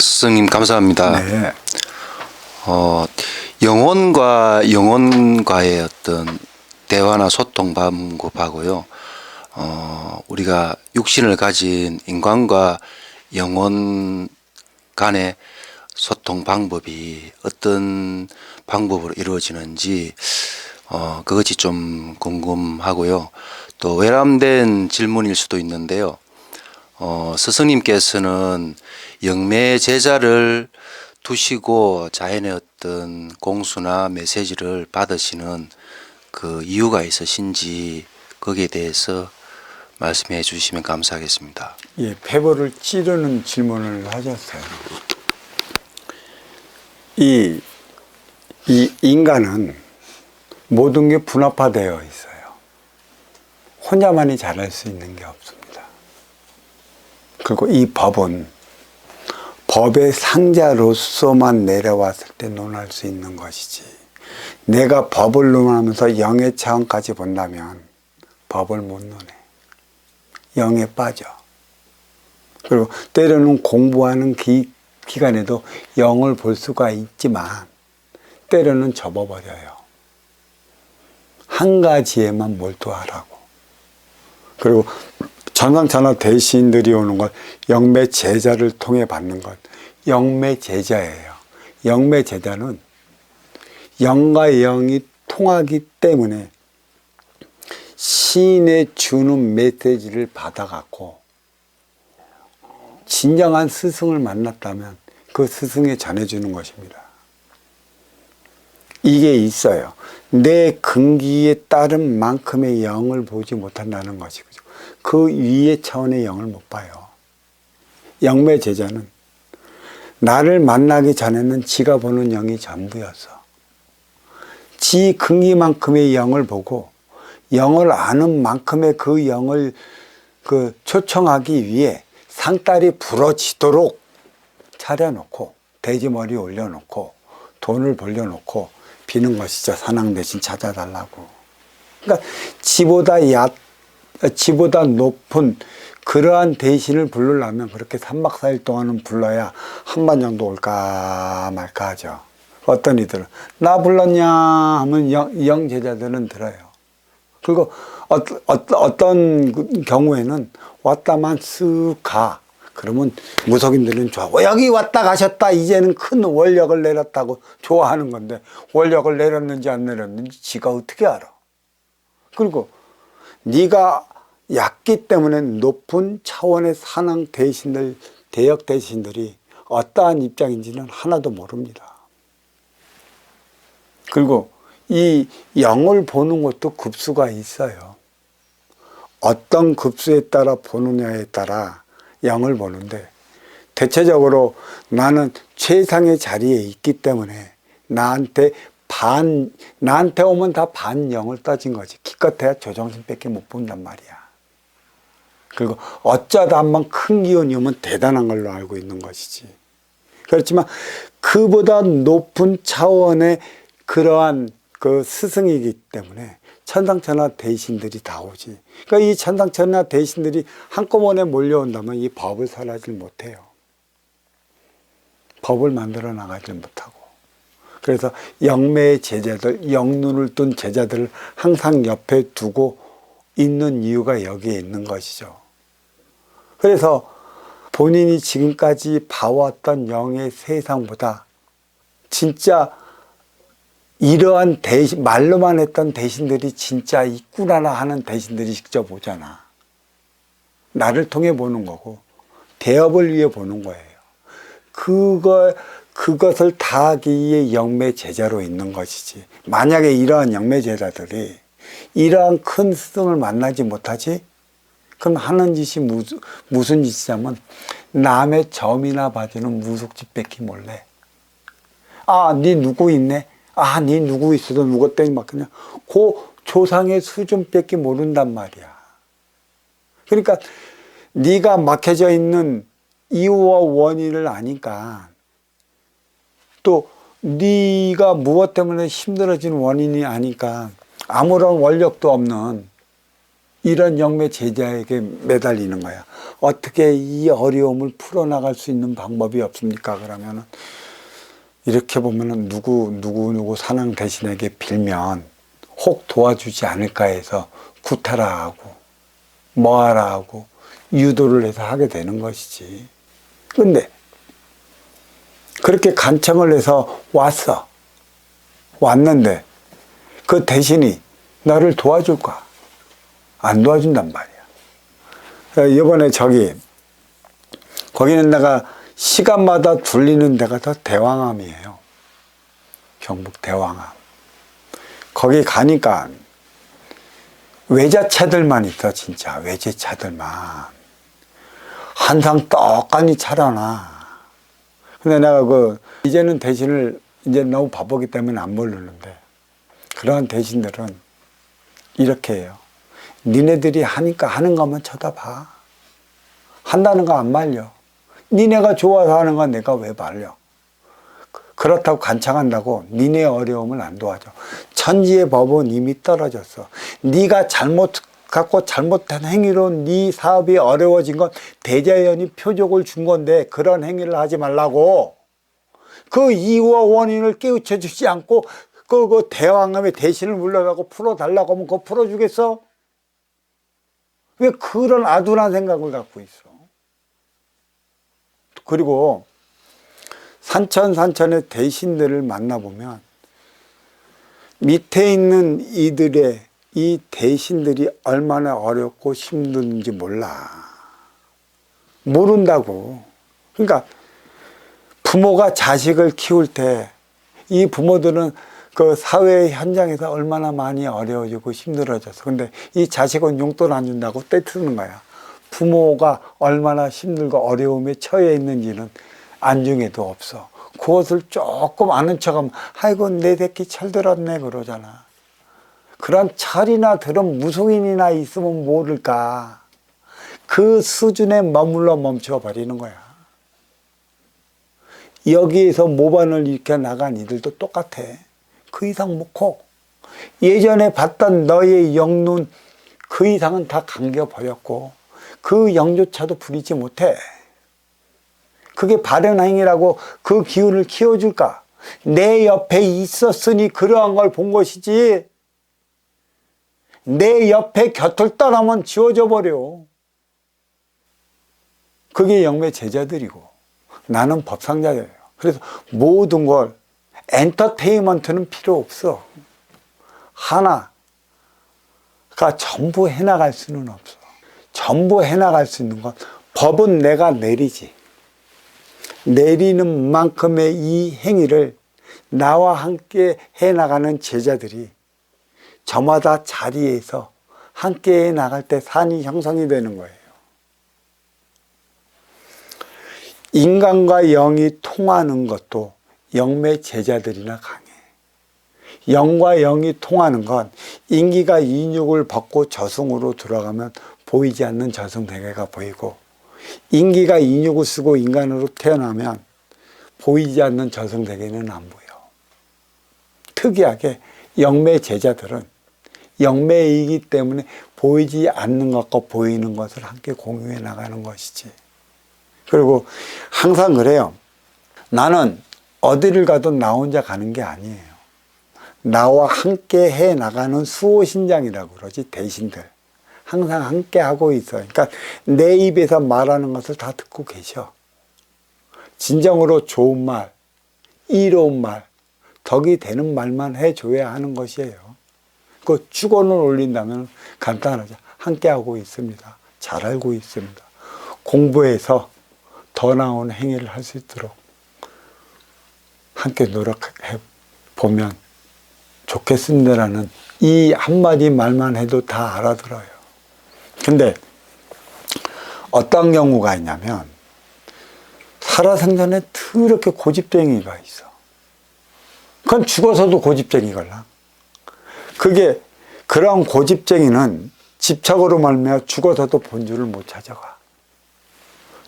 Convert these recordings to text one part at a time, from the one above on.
스승님 감사합니다. 네. 영혼과 영혼과의 어떤 대화나 소통 방법하고요. 우리가 육신을 가진 인간과 영혼 간의 소통 방법이 어떤 방법으로 이루어지는지 그것이 좀 궁금하고요. 또 외람된 질문일 수도 있는데요. 스승님께서는 영매 제자를 두시고 자연의 어떤 공수나 메시지를 받으시는 그 이유가 있으신지 거기에 대해서 말씀해 주시면 감사하겠습니다. 예, 폐보를 찌르는 질문을 하셨어요. 이 인간은 모든 게 분업화되어 있어요. 혼자만이 잘할 수 있는 게 없습니다. 그리고 이 법은 법의 상자로서만 내려왔을 때 논할 수 있는 것이지, 내가 법을 논하면서 영의 차원까지 본다면 법을 못 논해. 영에 빠져. 그리고 때로는 공부하는 기간에도 영을 볼 수가 있지만 때로는 접어버려요. 한 가지에만 몰두하라고. 그리고 전상천하 대시인들이 오는 것, 영매 제자를 통해 받는 것, 영매 제자예요. 영매 제자는 영과 영이 통하기 때문에 신의 주는 메시지를 받아갖고 진정한 스승을 만났다면 그 스승에 전해주는 것입니다. 이게 있어요. 내 근기에 따른 만큼의 영을 보지 못한다는 것이죠. 그 위의 차원의 영을 못 봐요. 영매 제자는 나를 만나기 전에는 지가 보는 영이 전부였어. 지 근기만큼의 영을 보고 영을 아는 만큼의 그 영을 초청하기 위해 상다리 부러지도록 차려놓고 돼지머리 올려놓고 돈을 벌려놓고 비는 것이죠. 산왕 대신 찾아달라고. 그러니까 지보다 높은 그러한 대신을 부르려면 그렇게 3박 4일 동안은 불러야 한 번 정도 올까 말까 하죠. 어떤 이들은 나 불렀냐 하면 영 제자들은 들어요. 그리고 어떤 경우에는 왔다만 쓱 가. 그러면 무속인들은 좋아. 여기 왔다 가셨다. 이제는 큰 원력을 내렸다고 좋아하는 건데 원력을 내렸는지 안 내렸는지 지가 어떻게 알아. 그리고 네가 얕기 때문에 높은 차원의 산왕 대신들, 대역 대신들이 어떠한 입장인지는 하나도 모릅니다. 그리고 이 영을 보는 것도 급수가 있어요. 어떤 급수에 따라 보느냐에 따라 영을 보는데, 대체적으로 나는 최상의 자리에 있기 때문에 나한테 오면 다 반 영을 떠진 거지. 기껏해야 조정신밖에 못 본단 말이야. 그리고 어쩌다 한번 큰 기운이 오면 대단한 걸로 알고 있는 것이지. 그렇지만 그보다 높은 차원의 그러한 그 스승이기 때문에 천상천하 대신들이 다 오지. 그러니까 이 천상천하 대신들이 한꺼번에 몰려온다면 이 법을 설하지 못해요. 법을 만들어 나가지 못하고. 그래서 영매의 제자들, 영눈을 뜬 제자들을 항상 옆에 두고 있는 이유가 여기에 있는 것이죠. 그래서 본인이 지금까지 봐왔던 영의 세상보다 진짜 이러한 대신, 말로만 했던 대신들이 진짜 있구나 하는 대신들이 직접 오잖아. 나를 통해 보는 거고 대업을 위해 보는 거예요. 그것을 다하기 위해 영매 제자로 있는 것이지. 만약에 이러한 영매 제자들이 이러한 큰 스승을 만나지 못하지? 그럼 하는 짓이 무슨 짓이냐면 남의 점이나 봐주는 무속짓밖에 몰래. 아, 네 누구 있네? 아, 네 누구 있어도 누구 때문에 막 그냥 그 조상의 수준밖에 모른단 말이야. 그러니까 네가 막혀져 있는 이유와 원인을 아니까, 또 네가 무엇 때문에 힘들어진 원인이 아니까 아무런 원력도 없는 이런 영매 제자에게 매달리는 거야. 어떻게 이 어려움을 풀어나갈 수 있는 방법이 없습니까? 그러면은 이렇게 보면은 누구 사랑 대신에게 빌면 혹 도와주지 않을까 해서 구타라 하고 뭐하라 하고 유도를 해서 하게 되는 것이지. 근데 그렇게 간청을 해서 왔는데 그 대신이 너를 도와줄까? 안 도와준단 말이야. 이번에 거기는 내가 시간마다 둘리는 데가 더 대왕암이에요. 경북 대왕암. 거기 가니까 외자차들만 있어, 진짜. 외제차들만. 한상 떡하니 차려놔. 근데 내가 이제는 대신을 이제 너무 바쁘기 때문에 안 부르는데, 그런 대신들은 이렇게 해요. 니네들이 하니까 하는 것만 쳐다봐. 한다는 거 안 말려. 니네가 좋아서 하는 건 내가 왜 말려. 그렇다고 간청한다고 니네 어려움을 안 도와줘. 천지의 법은 이미 떨어졌어. 네가 잘못한 행위로 네 사업이 어려워진 건 대자연이 표적을 준 건데 그런 행위를 하지 말라고. 그 이유와 원인을 깨우쳐 주지 않고 그 대왕암의 대신을 불러가고 풀어달라고 하면 그거 풀어주겠어? 왜 그런 아둔한 생각을 갖고 있어? 그리고 산천의 대신들을 만나보면 밑에 있는 이 대신들이 얼마나 어렵고 힘든지 모른다고. 그러니까 부모가 자식을 키울 때 이 부모들은 그 사회 현장에서 얼마나 많이 어려워지고 힘들어졌어. 근데 이 자식은 용돈 안 준다고 떼트는 거야. 부모가 얼마나 힘들고 어려움에 처해 있는지는 안중에도 없어. 그것을 조금 아는 척하면 아이고 내 새끼 철들었네 그러잖아. 그런 철이나 들은 무속인이나 있으면 모를까. 그 수준에 멈춰버리는 거야. 여기에서 모반을 일으켜 나간 이들도 똑같아. 그 이상 못고 예전에 봤던 너의 영눈 그 이상은 다 감겨버렸고 그 영조차도 부리지 못해. 그게 바른 행위라고 그 기운을 키워줄까? 내 옆에 있었으니 그러한 걸 본 것이지 내 옆에 곁을 떠나면 지워져 버려. 그게 영매 제자들이고 나는 법상자예요. 그래서 모든 걸 엔터테인먼트는 필요 없어. 하나가 전부 해나갈 수는 없어. 전부 해나갈 수 있는 건 법은 내가 내리지. 내리는 만큼의 이 행위를 나와 함께 해나가는 제자들이 저마다 자리에서 함께 해나갈 때 산이 형성이 되는 거예요. 인간과 영이 통하는 것도 영매 제자들이나 강해. 영과 영이 통하는 건 인기가 인육을 받고 저승으로 들어가면 보이지 않는 저승세계가 보이고, 인기가 인육을 쓰고 인간으로 태어나면 보이지 않는 저승세계는 안 보여. 특이하게 영매 제자들은 영매이기 때문에 보이지 않는 것과 보이는 것을 함께 공유해 나가는 것이지. 그리고 항상 그래요. 나는 어디를 가도 나 혼자 가는 게 아니에요. 나와 함께 해 나가는 수호신장이라고 그러지, 대신들. 항상 함께 하고 있어. 그러니까 내 입에서 말하는 것을 다 듣고 계셔. 진정으로 좋은 말, 이로운 말, 덕이 되는 말만 해줘야 하는 것이에요. 그 축원을 올린다면 간단하죠. 함께 하고 있습니다. 잘 알고 있습니다. 공부해서 더 나은 행위를 할 수 있도록 함께 노력해 보면 좋겠습니다라는 이 한마디 말만 해도 다 알아들어요. 근데 어떤 경우가 있냐면 살아생전에 더럽게 고집쟁이가 있어. 그건 죽어서도 고집쟁이걸라. 그게 그런 고집쟁이는 집착으로 말미암아 죽어서도 본주를 못 찾아가.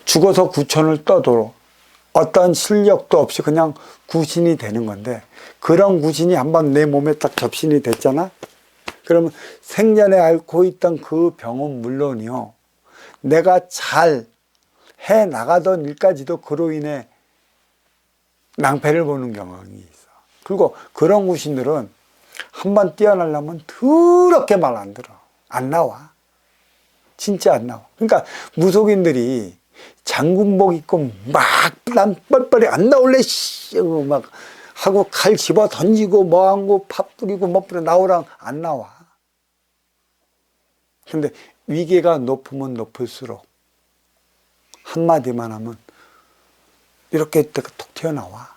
죽어서 구천을 떠도 어떤 실력도 없이 그냥 구신이 되는 건데, 그런 구신이 한번 내 몸에 딱 접신이 됐잖아? 그러면 생전에 앓고 있던 그 병은 물론이요. 내가 잘 해 나가던 일까지도 그로 인해 낭패를 보는 경향이 있어. 그리고 그런 구신들은 한번 뛰어나려면 더럽게 말 안 들어. 안 나와. 진짜 안 나와. 그러니까 무속인들이 장군복 입고 막 난 뻘뻘이 안 나올래 막 하고 칼 집어 던지고 뭐 하고 팥 뿌리고 뭐 뿌려 나오랑 안 나와. 근데 위계가 높으면 높을수록 한마디만 하면 이렇게 톡 튀어나와.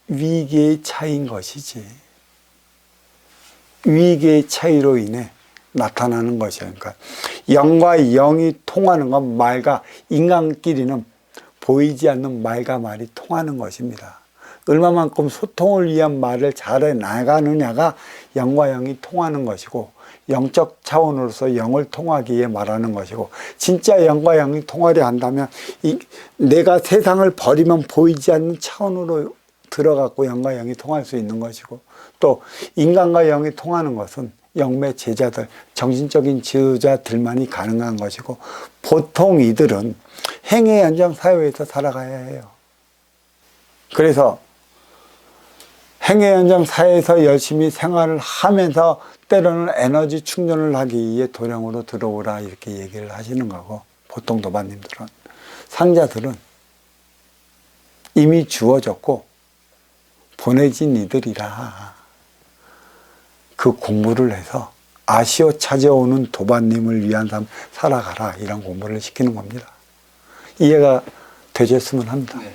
위계의 차이인 것이지. 위계의 차이로 인해 나타나는 것이야. 그러니까 영과 영이 통하는 건 말과 인간끼리는 보이지 않는 말과 말이 통하는 것입니다. 얼마만큼 소통을 위한 말을 잘해 나가느냐가 영과 영이 통하는 것이고, 영적 차원으로서 영을 통하기 위해 말하는 것이고, 진짜 영과 영이 통하려 한다면 내가 세상을 버리면 보이지 않는 차원으로 들어갔고 영과 영이 통할 수 있는 것이고, 또 인간과 영이 통하는 것은 영매 제자들, 정신적인 지도자들만이 가능한 것이고, 보통 이들은 행의 현장 사회에서 살아가야 해요. 그래서 행의 현장 사회에서 열심히 생활을 하면서 때로는 에너지 충전을 하기 위해 도량으로 들어오라 이렇게 얘기를 하시는 거고, 보통 도반님들은, 상자들은 이미 주어졌고 보내진 이들이라 그 공부를 해서 아시오 찾아오는 도반님을 위한 삶 살아가라, 이런 공부를 시키는 겁니다. 이해가 되셨으면 합니다. 네.